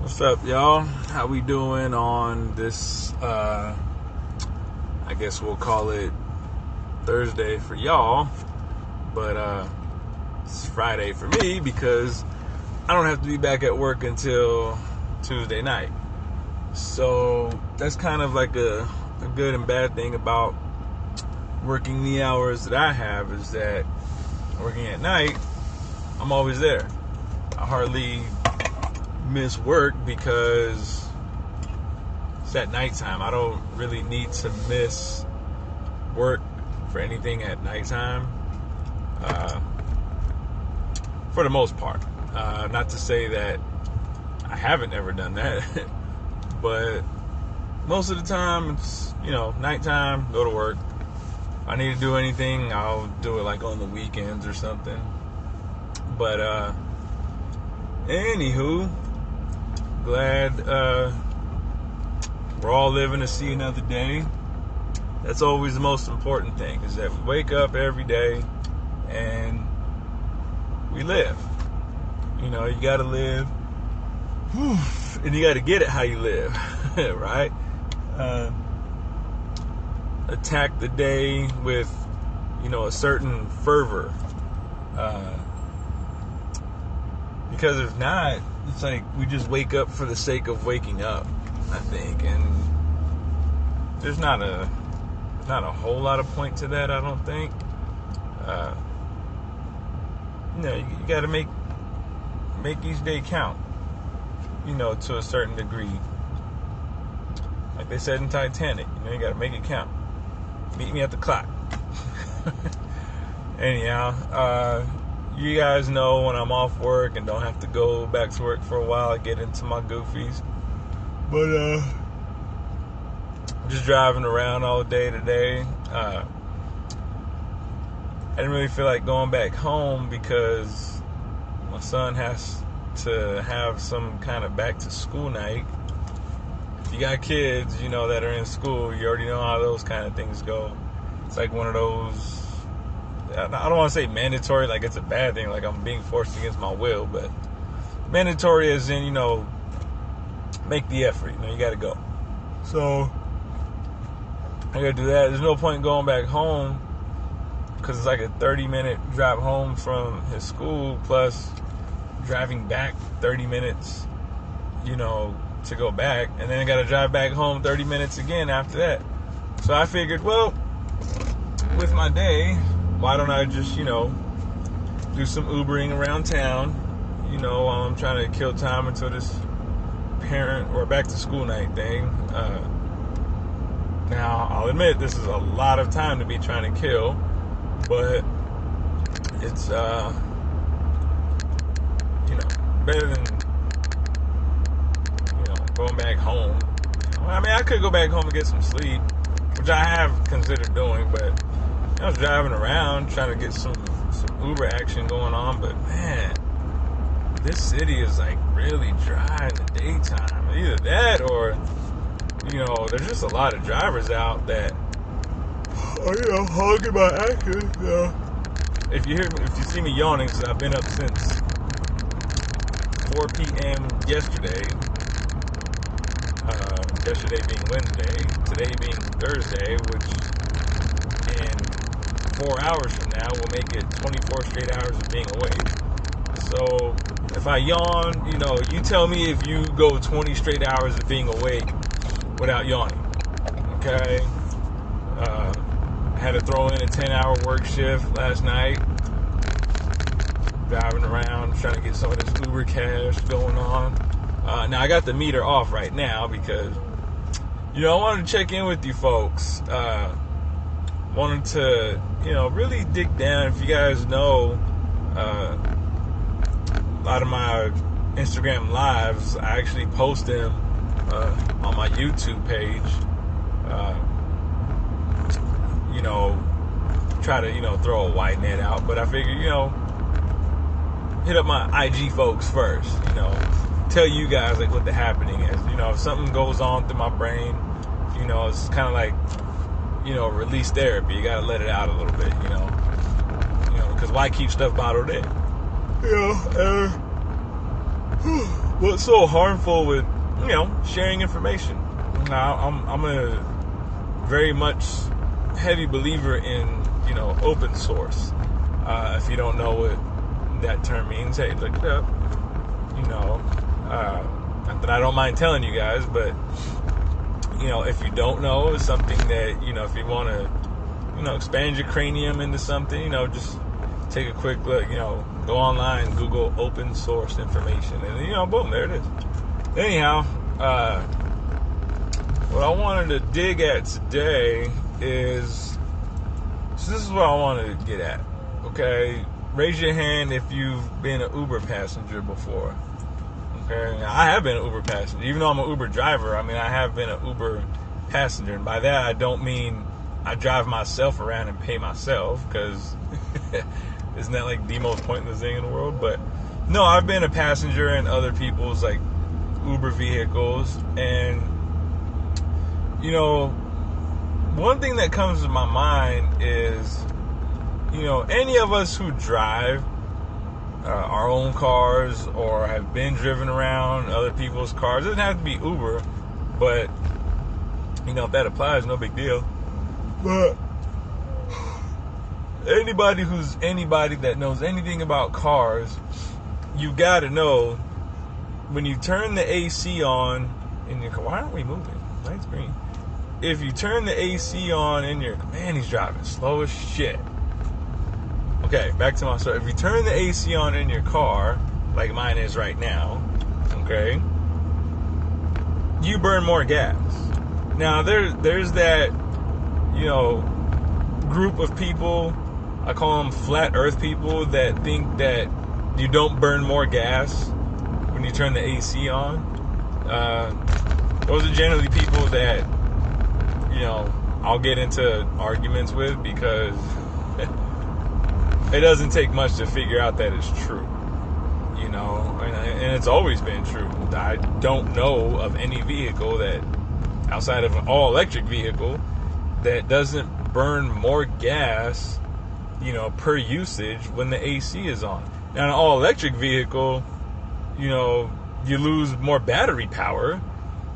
What's up, y'all? How we doing on this, I guess we'll call it Thursday for y'all, but it's Friday for me because I don't have to be back at work until Tuesday night. So that's kind of like a good and bad thing about working the hours that I have is that working at night, I'm always there. I hardly miss work because it's at nighttime. I don't really need to miss work for anything at nighttime, for the most part. Not to say that I haven't ever done that, but most of the time it's, nighttime, go to work. If I need to do anything, I'll do it like on the weekends or something. But anywho, glad we're all living to see another day. That's always the most important thing, is that we wake up every day and we live. You gotta live, and you gotta get it how you live, right? Attack the day with, a certain fervor. Because if not, it's like we just wake up for the sake of waking up, I think. And there's not a whole lot of point to that, I don't think. You got to make each day count, to a certain degree. Like they said in Titanic, you got to make it count. Meet me at the clock. Anyhow, you guys know when I'm off work and don't have to go back to work for a while, I get into my goofies. But I'm just driving around all day today. I didn't really feel like going back home because my son has to have some kind of back to school night. If you got kids, that are in school, you already know how those kind of things go. It's like one of those, I don't want to say mandatory like it's a bad thing, like I'm being forced against my will, but mandatory as in, make the effort, you got to go. So I got to do that. There's no point going back home because it's like a 30-minute drive home from his school plus driving back 30 minutes, to go back, and then I got to drive back home 30 minutes again after that. So I figured, well, with my day, why don't I just, do some Ubering around town, while I'm trying to kill time until this parent or back to school night thing. Now, I'll admit this is a lot of time to be trying to kill, but it's, better than, going back home. I mean, I could go back home and get some sleep, which I have considered doing, but I was driving around trying to get some Uber action going on, but man, this city is like really dry in the daytime. Either that or, there's just a lot of drivers out that are, hogging my action. If you see me yawning, because I've been up since 4 p.m. yesterday. Yesterday being Wednesday, today being Thursday, which in 4 hours from now will make it 24 straight hours of being awake. So if I yawn, you tell me if you go 20 straight hours of being awake without yawning. Okay? I had to throw in a 10-hour work shift last night. Driving around, trying to get some of this Uber cash going on. Now I got the meter off right now because, I wanted to check in with you folks. Wanted to, really dig down. If you guys know, a lot of my Instagram lives, I actually post them on my YouTube page. Try to, throw a wide net out. But I figured, hit up my IG folks first, tell you guys like what the happening is. If something goes on through my brain, it's kind of like, release therapy. You gotta let it out a little bit, because why keep stuff bottled in? what's so harmful with, sharing information? Now, I'm a very much heavy believer in, open source. If you don't know what that term means, hey, look it up. Not that I don't mind telling you guys, but, if you don't know, it's something that, if you want to, expand your cranium into something, just take a quick look, go online, Google open source information, and, boom, there it is. Anyhow, what I wanted to dig at today is, so this is what I wanted to get at, okay? Raise your hand if you've been an Uber passenger before, okay? Now, I have been an Uber passenger. Even though I'm an Uber driver, I have been an Uber passenger. And by that, I don't mean I drive myself around and pay myself, because isn't that like the most pointless thing in the world? But no, I've been a passenger in other people's like Uber vehicles, and one thing that comes to my mind is, any of us who drive our own cars or have been driven around other people's cars, it doesn't have to be Uber, but if that applies, no big deal. But anybody that knows anything about cars, you gotta know when you turn the AC on in your car. Why aren't we moving? Light's green. If you turn the AC on in your, man, he's driving slow as shit. Okay, back to my story. If you turn the AC on in your car, like mine is right now, okay, you burn more gas. Now there's that, group of people, I call them flat earth people, that think that you don't burn more gas when you turn the AC on. Those are generally people that, I'll get into arguments with, because it doesn't take much to figure out that it's true, and it's always been true. I don't know of any vehicle that, outside of an all-electric vehicle, that doesn't burn more gas, per usage when the AC is on. Now, an all-electric vehicle, you lose more battery power,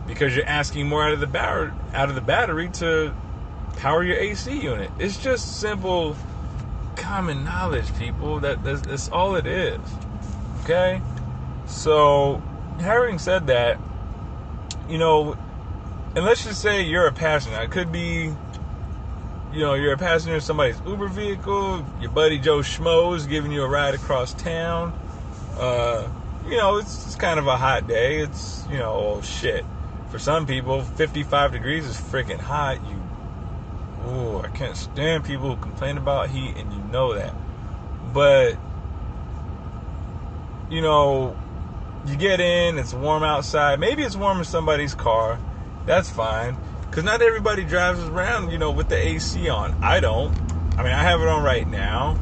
because you're asking more out of the battery to power your AC unit. It's just simple common knowledge, people. That's all it is. Okay? So, having said that, and let's just say you're a passenger. It could be, you're a passenger in somebody's Uber vehicle. Your buddy Joe Schmo is giving you a ride across town. It's kind of a hot day. It's, oh shit. For some people, 55 degrees is freaking hot. I can't stand people who complain about heat, and you know that. But, you get in, it's warm outside. Maybe it's warm in somebody's car. That's fine. Because not everybody drives around, with the AC on. I don't. I have it on right now.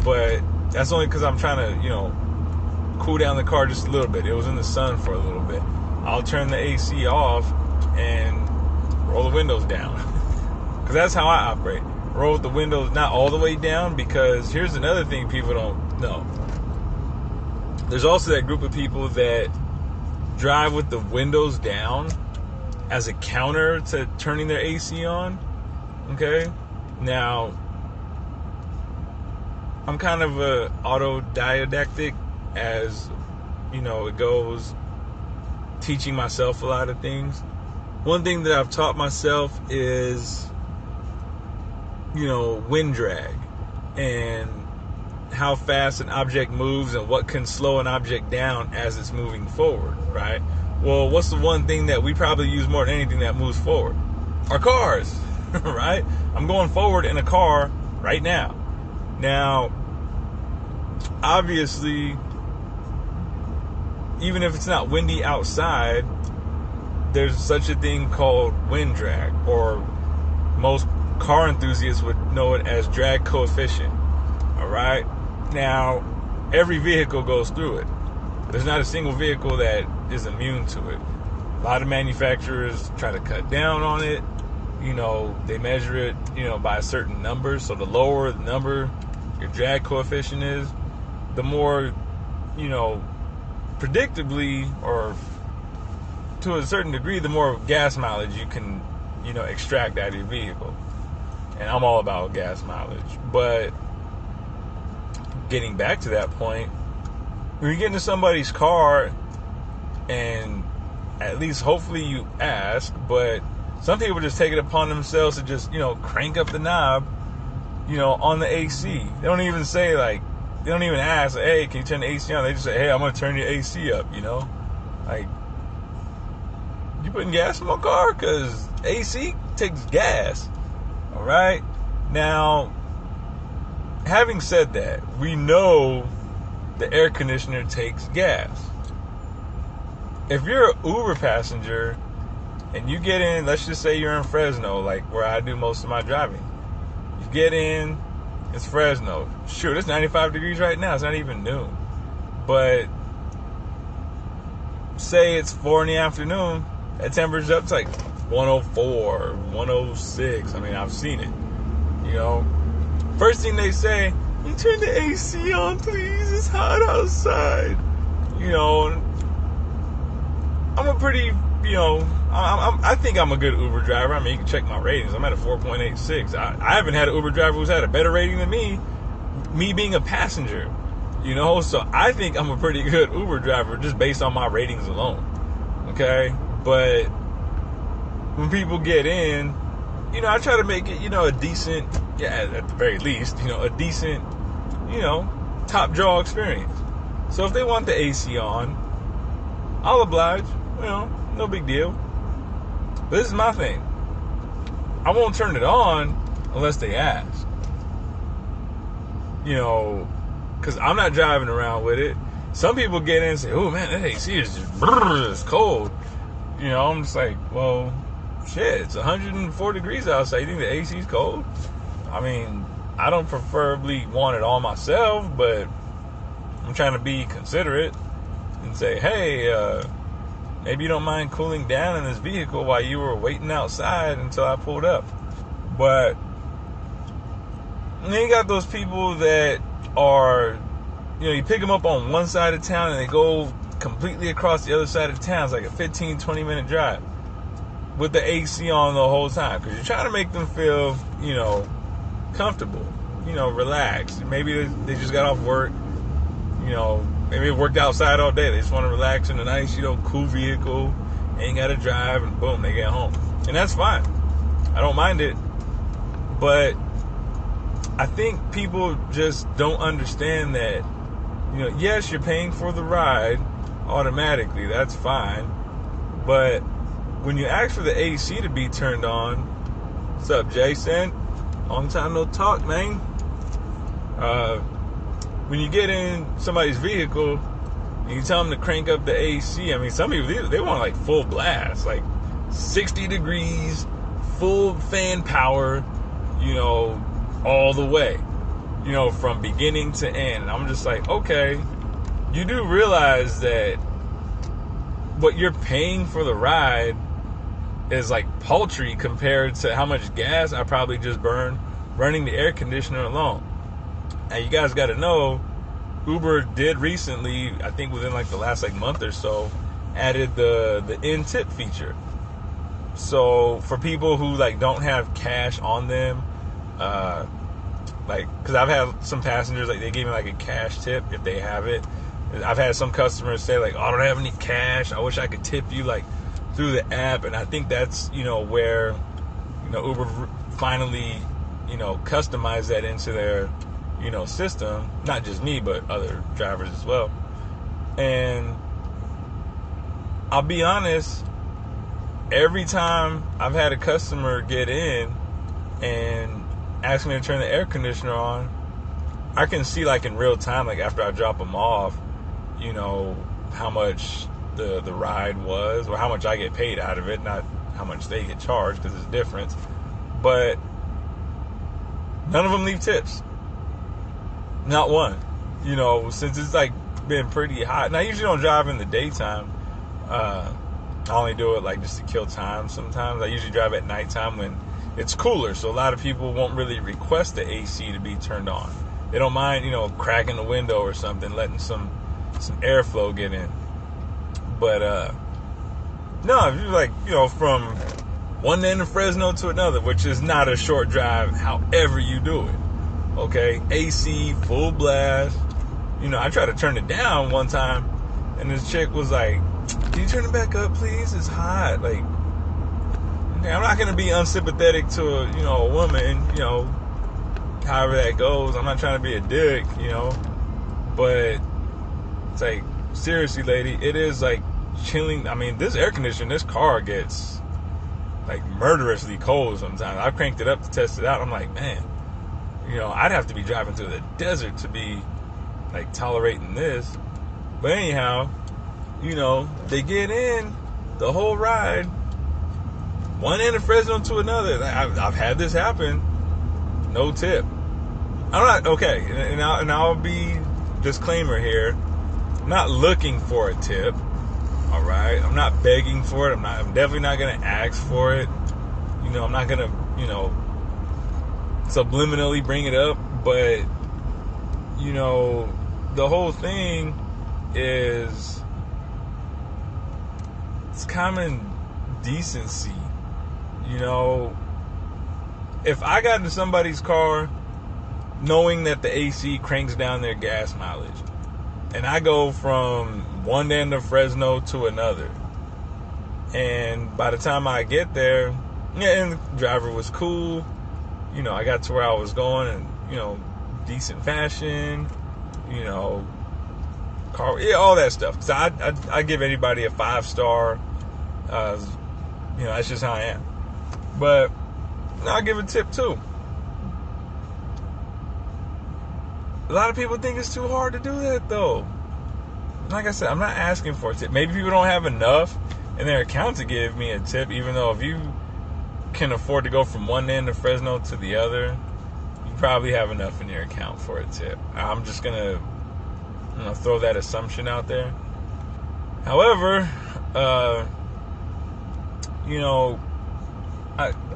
But that's only because I'm trying to, cool down the car just a little bit. It was in the sun for a little bit. I'll turn the AC off and roll the windows down. Because that's how I operate. Roll the windows not all the way down, because here's another thing people don't know. There's also that group of people that drive with the windows down as a counter to turning their AC on. Okay? Now, I'm kind of a autodidactic as, it goes, teaching myself a lot of things. One thing that I've taught myself is, wind drag, and how fast an object moves and what can slow an object down as it's moving forward, right? Well, what's the one thing that we probably use more than anything that moves forward? Our cars, right? I'm going forward in a car right now. Now, obviously, even if it's not windy outside, there's such a thing called wind drag, or most car enthusiasts would know it as drag coefficient. All right? Now, every vehicle goes through it. There's not a single vehicle that is immune to it. A lot of manufacturers try to cut down on it. They measure it, by a certain number. So the lower the number your drag coefficient is, the more, predictably, or to a certain degree, the more gas mileage you can, extract out of your vehicle. And I'm all about gas mileage. But getting back to that point, when you get into somebody's car, and at least hopefully you ask, but some people just take it upon themselves to just, crank up the knob, on the AC. They don't even say, like, they don't even ask, hey, can you turn the AC on? They just say, hey, I'm going to turn your AC up, Like, you putting gas in my car? Because AC takes gas. All right? Now, having said that, we know the air conditioner takes gas. If you're an Uber passenger and you get in, let's just say you're in Fresno, like where I do most of my driving. You get in, it's Fresno. Shoot, it's 95 degrees right now. It's not even noon. But say it's 4 in the afternoon, that temperature's up to like 104, 106. I mean, I've seen it. First thing they say, you turn the AC on, please. It's hot outside. I'm a pretty, I think I'm a good Uber driver. I mean, you can check my ratings. I'm at a 4.86. I haven't had an Uber driver who's had a better rating than me being a passenger, So I think I'm a pretty good Uber driver just based on my ratings alone, okay? But when people get in, I try to make it, a decent, at the very least, a decent, top draw experience. So if they want the AC on, I'll oblige, no big deal. But this is my thing. I won't turn it on unless they ask. Because I'm not driving around with it. Some people get in and say, oh man, that AC is just, it's cold. I'm just like, well, shit, it's 104 degrees outside. You think the AC's cold? I mean, I don't preferably want it on myself, but I'm trying to be considerate and say, hey, maybe you don't mind cooling down in this vehicle while you were waiting outside until I pulled up. But then you got those people that are, you pick them up on one side of town and they go completely across the other side of town. It's like a 15, 20-minute drive with the AC on the whole time, because you're trying to make them feel, comfortable, relaxed. Maybe they just got off work, maybe they worked outside all day. They just want to relax in a nice, cool vehicle, ain't got to drive, and boom, they get home. And that's fine. I don't mind it. But I think people just don't understand that, yes, you're paying for the ride automatically. That's fine. But when you ask for the AC to be turned on, what's up, Jason? Long time no talk, man. When you get in somebody's vehicle and you tell them to crank up the AC, I mean, some people, they want like full blast, like 60 degrees, full fan power, all the way, from beginning to end. And I'm just like, okay, you do realize that what you're paying for the ride is like paltry compared to how much gas I probably just burned running the air conditioner alone. And you guys got to know, Uber did recently, I think within like the last like month or so, added the in-tip feature. So for people who like don't have cash on them, because I've had some passengers, like they gave me like a cash tip if they have it. I've had some customers say like, oh, I don't have any cash, I wish I could tip you like through the app. And I think that's where Uber finally customize that into their system. Not just me, but other drivers as well. And I'll be honest, every time I've had a customer get in and ask me to turn the air conditioner on, I can see like in real time, like after I drop them off, how much the ride was, or how much I get paid out of it, not how much they get charged, because it's different. But none of them leave tips. Not one. Since it's like been pretty hot. And I usually don't drive in the daytime. I only do it like just to kill time sometimes. I usually drive at nighttime when it's cooler. So a lot of people won't really request the AC to be turned on. They don't mind, cracking the window or something, letting some, some airflow get in. But no, if you're like, from one end of Fresno to another, which is not a short drive, however you do it. Okay, AC, full blast. I tried to turn it down one time, and this chick was like, "Can you turn it back up, please? It's hot." Like, I'm not gonna be unsympathetic to a woman, however that goes. I'm not trying to be a dick, but it's like, seriously, lady, it is like chilling. I mean, this air conditioner, this car gets like murderously cold sometimes. I've cranked it up to test it out. I'm like, man, I'd have to be driving through the desert to be like tolerating this. But anyhow, they get in the whole ride, one end of Fresno to another. I've had this happen. No tip. I'm not okay, and I'll be disclaimer here. I'm not looking for a tip. All right, I'm not begging for it. I'm definitely not gonna ask for it. I'm not gonna subliminally bring it up. But the whole thing is, it's common decency. If I got into somebody's car knowing that the AC cranks down their gas mileage, and I go from one end of Fresno to another, and by the time I get there, and the driver was cool, I got to where I was going in, decent fashion, car, all that stuff. So I give anybody a 5-star. That's just how I am. But I'll give a tip too. A lot of people think it's too hard to do that though. Like I said, I'm not asking for a tip. Maybe people don't have enough in their account to give me a tip, even though if you can afford to go from one end of Fresno to the other, you probably have enough in your account for a tip. I'm just gonna throw that assumption out there. However, I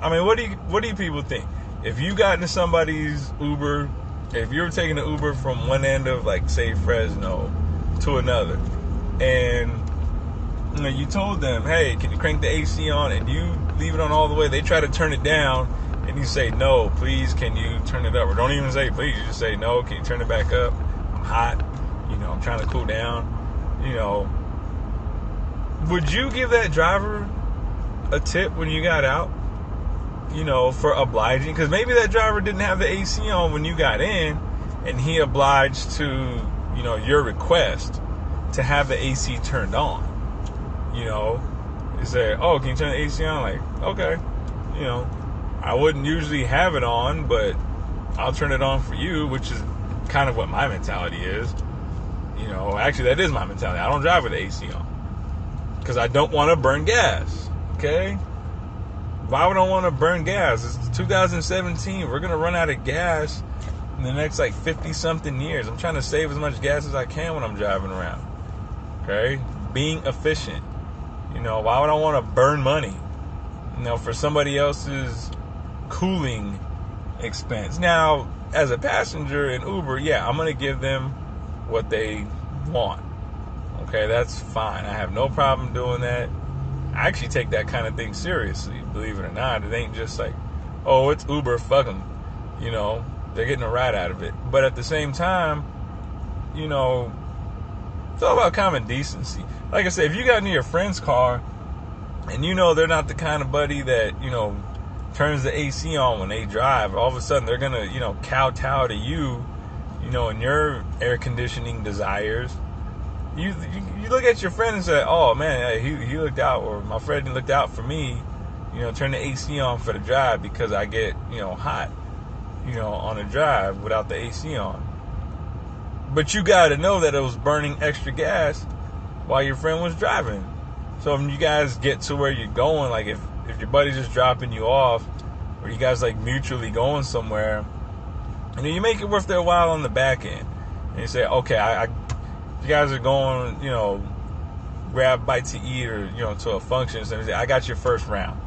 mean, what do you people think? If you got into somebody's Uber, if you were taking an Uber from one end of, like, say, Fresno to another, and you told them, hey, can you crank the AC on, and you leave it on all the way, they try to turn it down, and you say, no, please, can you turn it up? Or don't even say please, you just say, no, can you turn it back up? I'm hot, I'm trying to cool down. Would you give that driver a tip when you got out? For obliging, because maybe that driver didn't have the AC on when you got in, and he obliged to, your request to have the AC turned on. You say, oh, can you turn the AC on? Like, okay, I wouldn't usually have it on, but I'll turn it on for you, which is kind of what my mentality is. Actually, that is my mentality. I don't drive with the AC on because I don't want to burn gas. Okay. Why would I want to burn gas? It's 2017. We're going to run out of gas in the next, 50-something years. I'm trying to save as much gas as I can when I'm driving around. Okay? Being efficient. Why would I want to burn money, for somebody else's cooling expense? Now, as a passenger in Uber, yeah, I'm going to give them what they want. Okay? That's fine. I have no problem doing that. I actually take that kind of thing seriously, believe it or not. It ain't just like, oh, it's Uber, fuck them. They're getting a ride out of it. But at the same time, it's all about common decency. Like I said, if you got into your friend's car and they're not the kind of buddy that, turns the AC on when they drive, all of a sudden they're going to, kowtow to you, and your air conditioning desires. You look at your friend and say, oh man, he looked out, or my friend looked out for me, turn the AC on for the drive because I get, hot, on a drive without the AC on. But you got to know that it was burning extra gas while your friend was driving. So when you guys get to where you're going, like if your buddy's just dropping you off, or you guys mutually going somewhere, and then you make it worth their while on the back end. And you say, okay, you guys are going, grab a bite to eat or, to a function. So I got your first round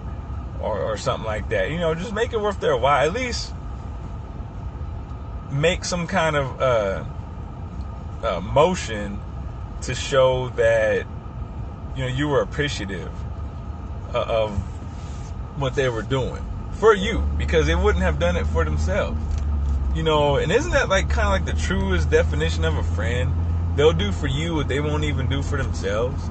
or something like that. Just make it worth their while. At least make some kind of motion to show that, you were appreciative of what they were doing for you, because they wouldn't have done it for themselves. And isn't that like kind of like the truest definition of a friend? They'll do for you what they won't even do for themselves.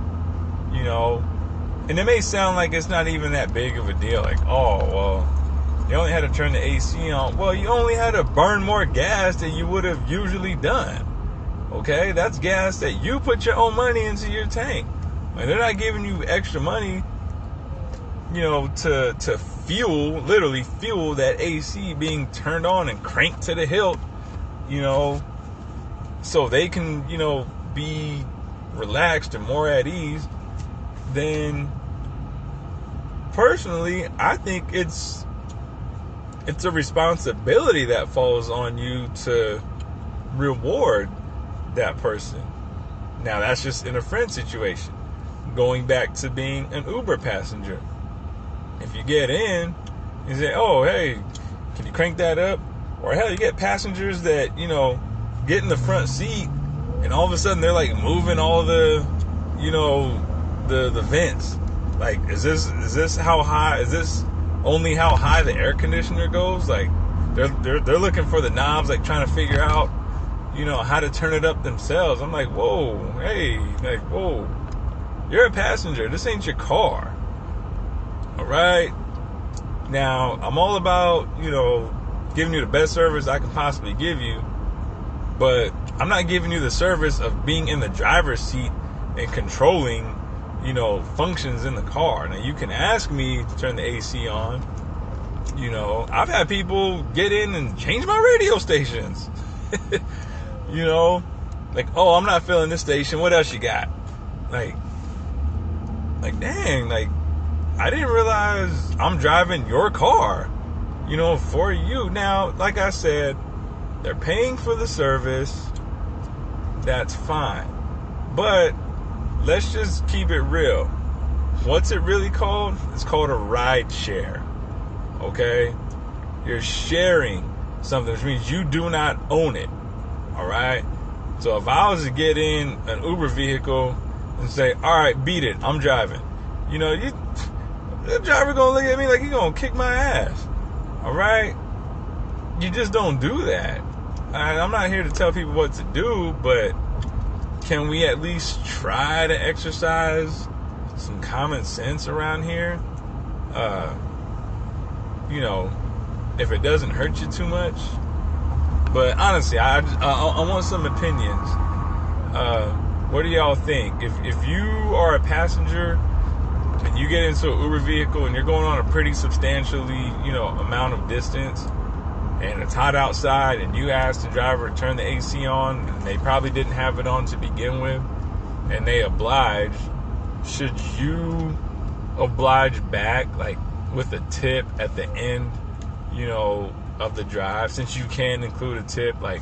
And it may sound like it's not even that big of a deal. Like, oh, well, you only had to turn the AC on. Well, you only had to burn more gas than you would have usually done. Okay? That's gas that you put your own money into your tank. Like, they're not giving you extra money, to literally fuel that AC being turned on and cranked to the hilt, so they can, be relaxed and more at ease. Then personally, I think it's a responsibility that falls on you to reward that person. Now, that's just in a friend situation. Going back to being an Uber passenger. If you get in, you say, oh, hey, can you crank that up? Or hell, you get passengers that, get in the front seat and all of a sudden they're like moving all the, the vents. Like, is this how high? Is this only how high the air conditioner goes? Like, they're looking for the knobs, like trying to figure out, how to turn it up themselves. I'm like, whoa, hey, like, whoa, you're a passenger. This ain't your car. All right. Now, I'm all about, giving you the best service I can possibly give you, but I'm not giving you the service of being in the driver's seat and controlling, functions in the car. Now, you can ask me to turn the AC on. I've had people get in and change my radio stations. Like, oh, I'm not feeling this station. What else you got? Like, dang, like, I didn't realize I'm driving your car, for you. Now, like I said, they're paying for the service. That's fine. But let's just keep it real. What's it really called? It's called a ride share. Okay? You're sharing something, which means you do not own it. All right? So if I was to get in an Uber vehicle and say, all right, beat it, I'm driving. The driver gonna look at me like he gonna kick my ass. All right? You just don't do that. I'm not here to tell people what to do, but can we at least try to exercise some common sense around here? If it doesn't hurt you too much. But honestly, I want some opinions. What do y'all think? If you are a passenger and you get into an Uber vehicle and you're going on a pretty substantially, amount of distance, and it's hot outside and you ask the driver to turn the AC on and they probably didn't have it on to begin with and they oblige, should you oblige back, like with a tip at the end, of the drive? Since you can include a tip, like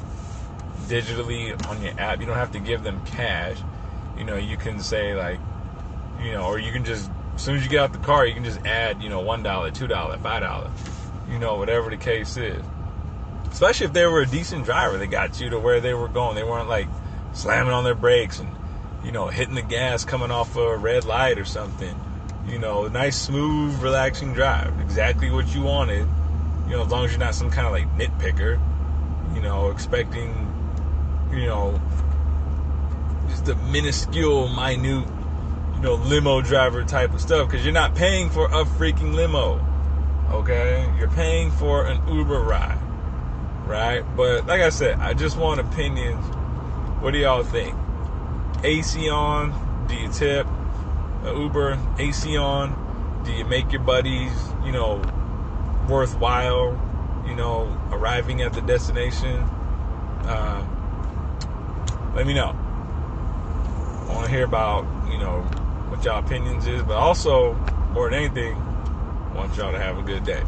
digitally on your app, you don't have to give them cash. You can say like, or you can just, as soon as you get out the car, you can just add, $1, $2, $5, whatever the case is. Especially if they were a decent driver, they got you to where they were going. They weren't like slamming on their brakes and, hitting the gas coming off a red light or something. Nice, smooth, relaxing drive. Exactly what you wanted. As long as you're not some kind of like nitpicker, expecting, just a minuscule, minute, limo driver type of stuff, because you're not paying for a freaking limo. Okay? You're paying for an Uber ride. Right? But like I said, I just want opinions. What do y'all think? AC on, do you tip? Uber, AC on, do you make your buddies, worthwhile, arriving at the destination? Let me know. I want to hear about, what y'all opinions is, but also, more than anything, I want y'all to have a good day.